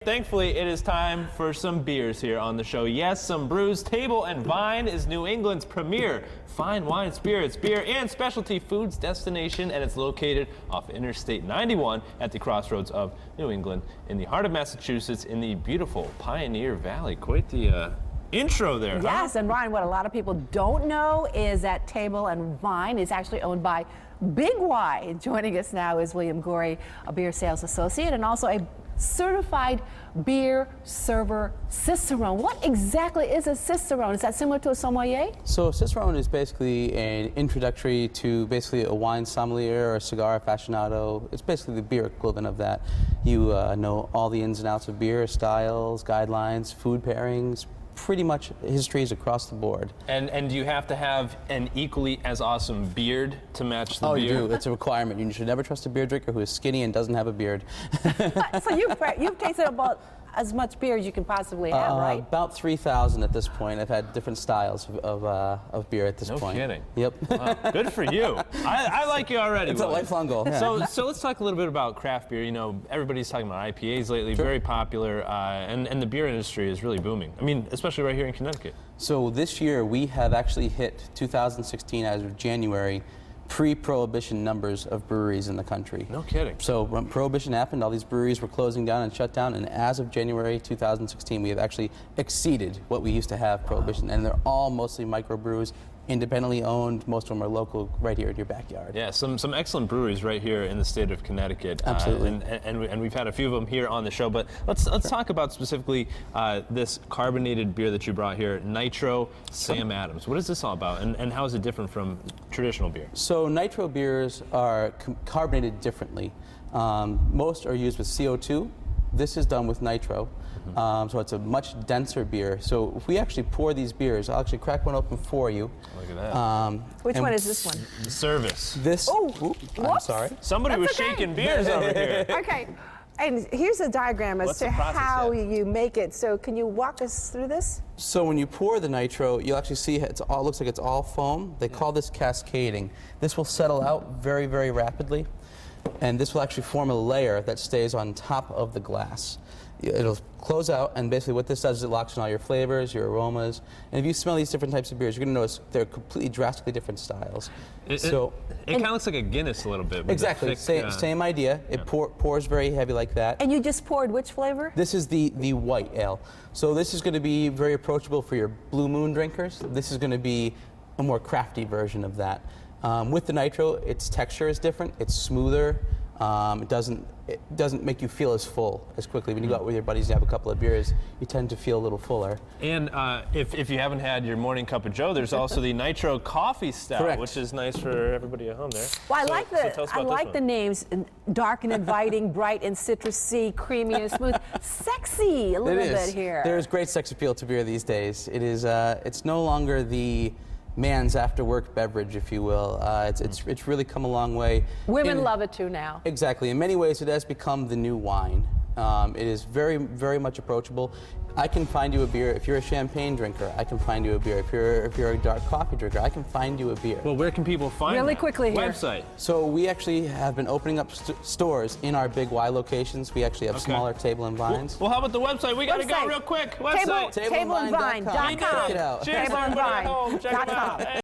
Thankfully, it is time for some beers here on the show. Yes, some brews. Table and Vine is New England's premier fine wine, spirits, beer, and specialty foods destination, and it's located off Interstate 91 at the crossroads of New England in the heart of Massachusetts in the beautiful Pioneer Valley. Quite the intro there. Yes, huh? and Ryan, what a lot of people don't know is that Table and Vine is actually owned by Big Y. Joining us now is William Gorry, a beer sales associate and also a certified beer server cicerone. What exactly is a cicerone? Is that similar to a sommelier? So a cicerone is basically an introductory to basically a wine sommelier or a cigar aficionado. It's basically the beer equivalent of that. You know all the ins and outs of beer, styles, guidelines, food pairings, pretty much histories across the board. And do you have to have an equally as awesome beard to match the beer? Oh, you do. It's a requirement. You should never trust a beer drinker who is skinny and doesn't have a beard. So you've tasted about as much beer as you can possibly have, right? About 3,000 at this point. I've had different styles of beer at this point. No kidding. Yep. Wow, good for you. I like you already. It's a lifelong goal. Yeah. So let's talk a little bit about craft beer. You know, everybody's talking about IPAs lately, Sure. very popular, and the beer industry is really booming. I mean, especially right here in Connecticut. So this year we have actually hit 2016 as of January pre-prohibition numbers of breweries in the country. No kidding. So when Prohibition happened, all these breweries were closing down and shut down, and as of January 2016, we have actually exceeded what we used to have Prohibition, and they're all mostly microbrews, independently owned. Most of them are local, right here in your backyard. Yeah, some excellent breweries right here in the state of Connecticut. Absolutely. And we've had a few of them here on the show, but let's talk about specifically this carbonated beer that you brought here, Nitro Sam Adams. What is this all about, and how is it different from traditional beer? So Nitro beers are carbonated differently. Most are used with CO2. This is done with nitro. So it's a much denser beer. So if we actually pour these beers, I'll actually crack one open for you. Look at that. Which one is this one? The service. This, Oh, I'm whoops. sorry. Somebody That's was okay. shaking beers over here. Okay, and here's a diagram as What's to the process how here? you make it. So can you walk us through this? So when you pour the nitro, you'll actually see it looks like it's all foam. They call this cascading. This will settle out very, very rapidly, and this will actually form a layer that stays on top of the glass. It'll close out, and basically what this does is it locks in all your flavors, your aromas. And if you smell these different types of beers, you're going to notice they're completely drastically different styles. It kind of looks like a Guinness a little bit. With Exactly, the thick, same idea. It pours very heavy like that. And you just poured which flavor? This is the white ale. So this is going to be very approachable for your Blue Moon drinkers. This is going to be a more crafty version of that. With the nitro, its texture is different. It's smoother. It doesn't make you feel as full as quickly. When you go out with your buddies and have a couple of beers, you tend to feel a little fuller. And if you haven't had your morning cup of joe, there's also the Nitro Coffee Stout, Correct. which is nice for everybody at home there. Well, So tell us about this one. names, dark and inviting, bright and citrusy, creamy and smooth, sexy a little bit here. There's great sex appeal to beer these days. It is. It's no longer the man's after-work beverage, if you will. It's really come a long way. Women love it too now. Exactly. In many ways, it has become the new wine. It is very, very much approachable. I can find you a beer. If you're a champagne drinker, I can find you a beer. If you're a dark coffee drinker, I can find you a beer. Well, where can people find Really that? quickly here. Website. So we actually have been opening up stores in our Big Y locations. We actually have smaller Table and Vines. Well, how about the website? We got to go Website. real quick. Website. Tableandvine.com. Check it out. Cheers, everybody at home. Check them out.